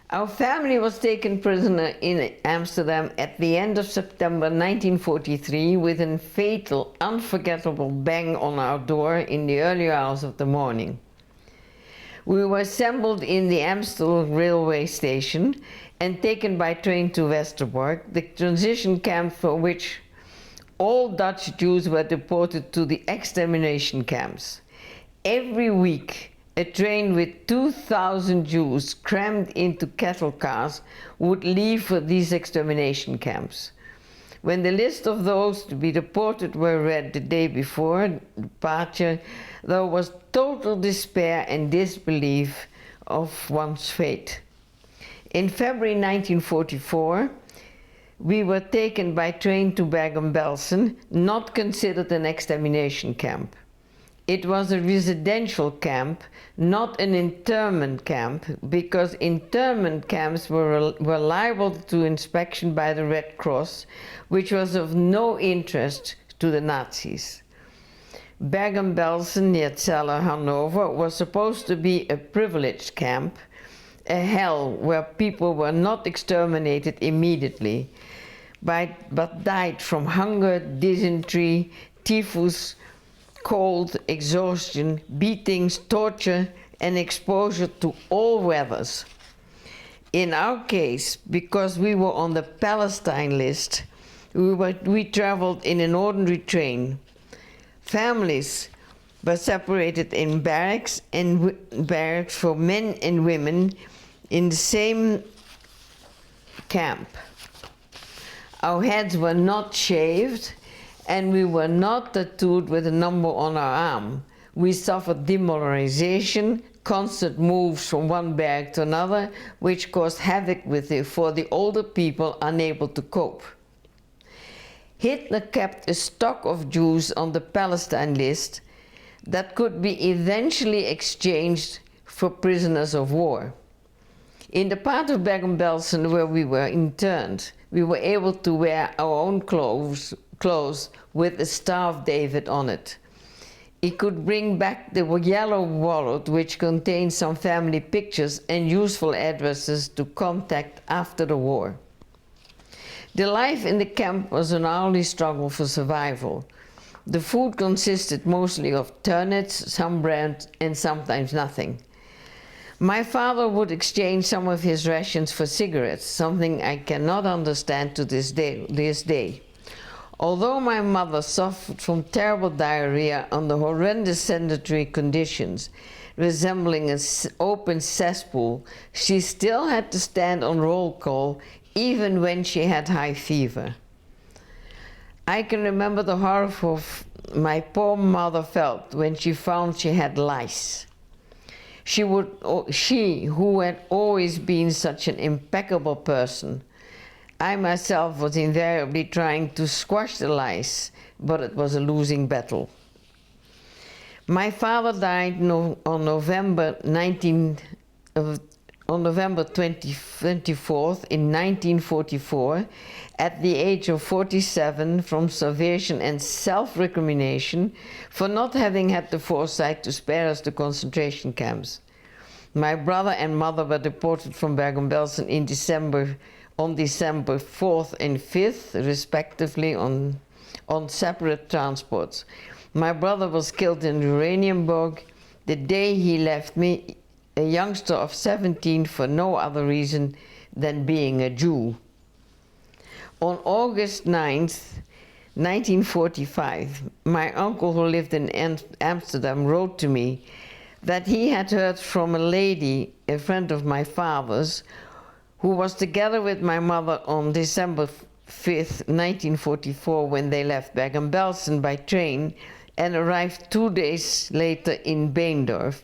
Our family was taken prisoner in Amsterdam at the end of September 1943 with a fatal, unforgettable bang on our door in the early hours of the morning. We were assembled in the Amstel railway station and taken by train to Westerbork, the transition camp for which all Dutch Jews were deported to the extermination camps. Every week, a train with 2,000 Jews crammed into cattle cars would leave for these extermination camps. When the list of those to be deported were read the day before departure, there was total despair and disbelief of one's fate. In February 1944, we were taken by train to Bergen-Belsen, not considered an extermination camp. It was a residential camp, not an internment camp, because internment camps were liable to inspection by the Red Cross, which was of no interest to the Nazis. Bergen-Belsen, near Celle, Hanover, was supposed to be a privileged camp, a hell where people were not exterminated immediately, but died from hunger, dysentery, typhus, cold, exhaustion, beatings, torture, and exposure to all weathers. In our case, because we were on the Palestine list, we traveled in an ordinary train. Families were separated in barracks for men and women in the same camp. Our heads were not shaved, and we were not tattooed with a number on our arm. We suffered demoralization, constant moves from one barrack to another, which caused havoc for the older people unable to cope. Hitler kept a stock of Jews on the Palestine list that could be eventually exchanged for prisoners of war. In the part of Bergen-Belsen where we were interned, we were able to wear our own clothes with a Star of David on it. He could bring back the yellow wallet which contained some family pictures and useful addresses to contact after the war. The life in the camp was an hourly struggle for survival. The food consisted mostly of turnips, some bread, and sometimes nothing. My father would exchange some of his rations for cigarettes, something I cannot understand to this day. Although my mother suffered from terrible diarrhea under horrendous sanitary conditions, resembling an open cesspool, she still had to stand on roll call even when she had high fever. I can remember the horror my poor mother felt when she found she had lice. She, who had always been such an impeccable person. I myself was invariably trying to squash the lice, but it was a losing battle. My father died on November 24th in 1944 at the age of 47 from starvation and self-recrimination for not having had the foresight to spare us the concentration camps. My brother and mother were deported from Bergen-Belsen on December 4th and 5th, respectively, on separate transports. My brother was killed in Uranienburg the day he left me, a youngster of 17, for no other reason than being a Jew. On August 9th, 1945, my uncle who lived in Amsterdam wrote to me that he had heard from a lady, a friend of my father's, who was together with my mother on December 5th, 1944, when they left Bergen-Belsen by train and arrived 2 days later in Beendorf,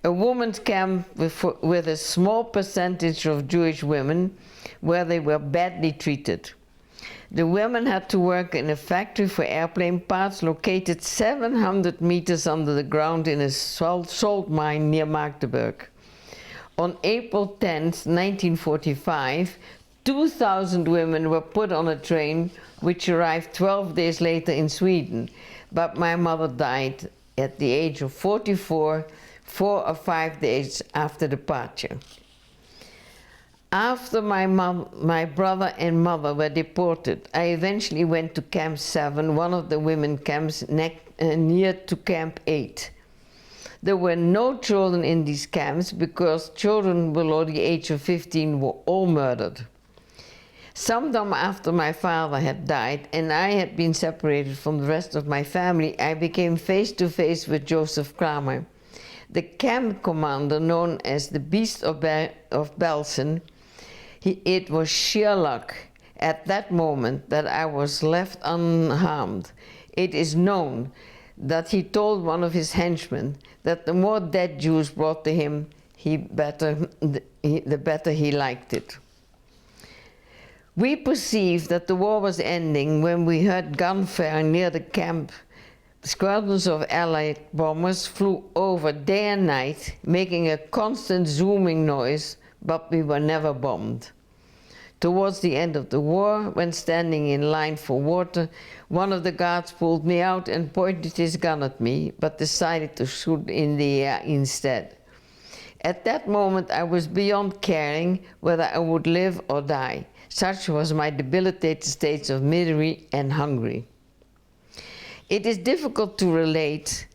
a women's camp with a small percentage of Jewish women where they were badly treated. The women had to work in a factory for airplane parts located 700 meters under the ground in a salt mine near Magdeburg. On April 10th, 1945, 2,000 women were put on a train which arrived 12 days later in Sweden, but my mother died at the age of 44, 4 or 5 days after departure. After my brother and mother were deported, I eventually went to Camp 7, one of the women camps near to Camp 8. There were no children in these camps because children below the age of 15 were all murdered. Sometime after my father had died and I had been separated from the rest of my family, I became face to face with Joseph Kramer, the camp commander known as the Beast of Belsen. It was sheer luck at that moment that I was left unharmed. It is known that he told one of his henchmen that the more dead Jews brought to him, the better he liked it. We perceived that the war was ending when we heard gunfire near the camp. Squadrons of Allied bombers flew over day and night, making a constant zooming noise, but we were never bombed. Towards the end of the war, when standing in line for water, one of the guards pulled me out and pointed his gun at me, but decided to shoot in the air instead. At that moment, I was beyond caring whether I would live or die. Such was my debilitated state of misery and hunger. It is difficult to relate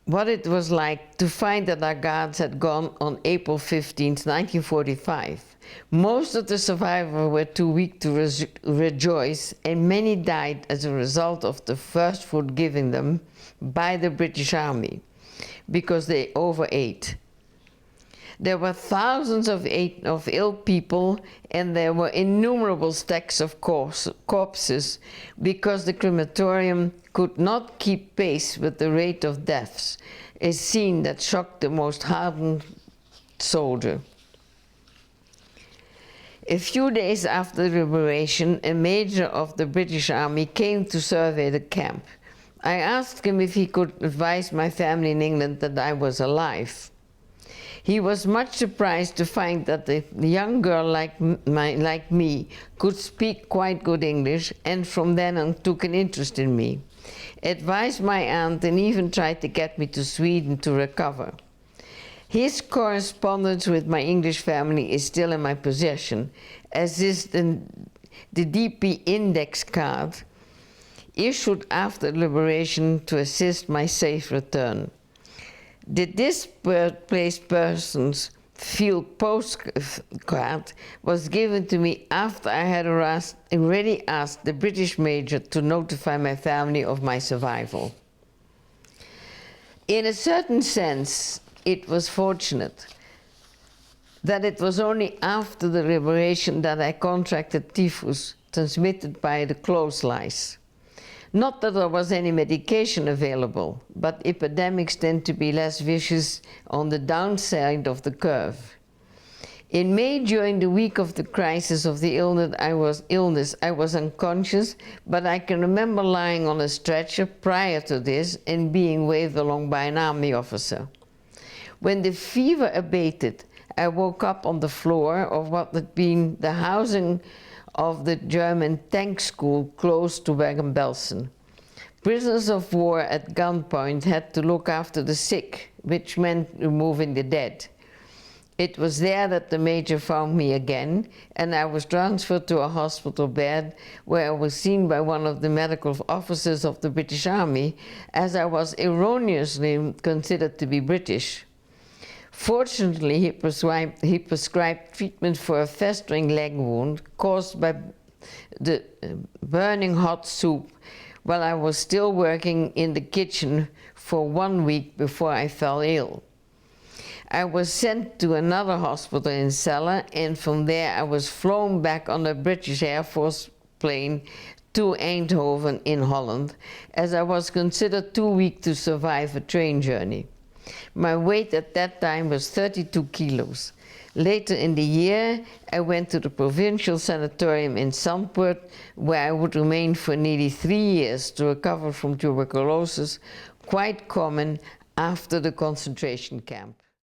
what it was like to find that our guards had gone on April 15, 1945. Most of the survivors were too weak to rejoice, and many died as a result of the first food given them by the British Army, because they overate. There were thousands of ill people, and there were innumerable stacks of corpses, because the crematorium could not keep pace with the rate of deaths, a scene that shocked the most hardened soldier. A few days after the liberation, a major of the British Army came to survey the camp. I asked him if he could advise my family in England that I was alive. He was much surprised to find that a young girl like me could speak quite good English, and from then on took an interest in me, advised my aunt, and even tried to get me to Sweden to recover. His correspondence with my English family is still in my possession, as is the DP index card issued after liberation to assist my safe return. The displaced persons field postcard was given to me after I had already asked the British major to notify my family of my survival. In a certain sense, it was fortunate that it was only after the liberation that I contracted typhus, transmitted by the clothes lice. Not that there was any medication available, but epidemics tend to be less vicious on the downside of the curve. In May, during the week of the crisis of the illness, I was unconscious, but I can remember lying on a stretcher prior to this and being waved along by an army officer. When the fever abated, I woke up on the floor of what had been the housing of the German tank school close to Bergen-Belsen. Prisoners of war at gunpoint had to look after the sick, which meant removing the dead. It was there that the major found me again, and I was transferred to a hospital bed where I was seen by one of the medical officers of the British Army, as I was erroneously considered to be British. Fortunately, he prescribed treatment for a festering leg wound caused by the burning hot soup while I was still working in the kitchen for 1 week before I fell ill. I was sent to another hospital in Celle, and from there I was flown back on a British Air Force plane to Eindhoven in Holland, as I was considered too weak to survive a train journey. My weight at that time was 32 kilos. Later in the year, I went to the provincial sanatorium in Zandpoort, where I would remain for nearly 3 years to recover from tuberculosis, quite common after the concentration camp.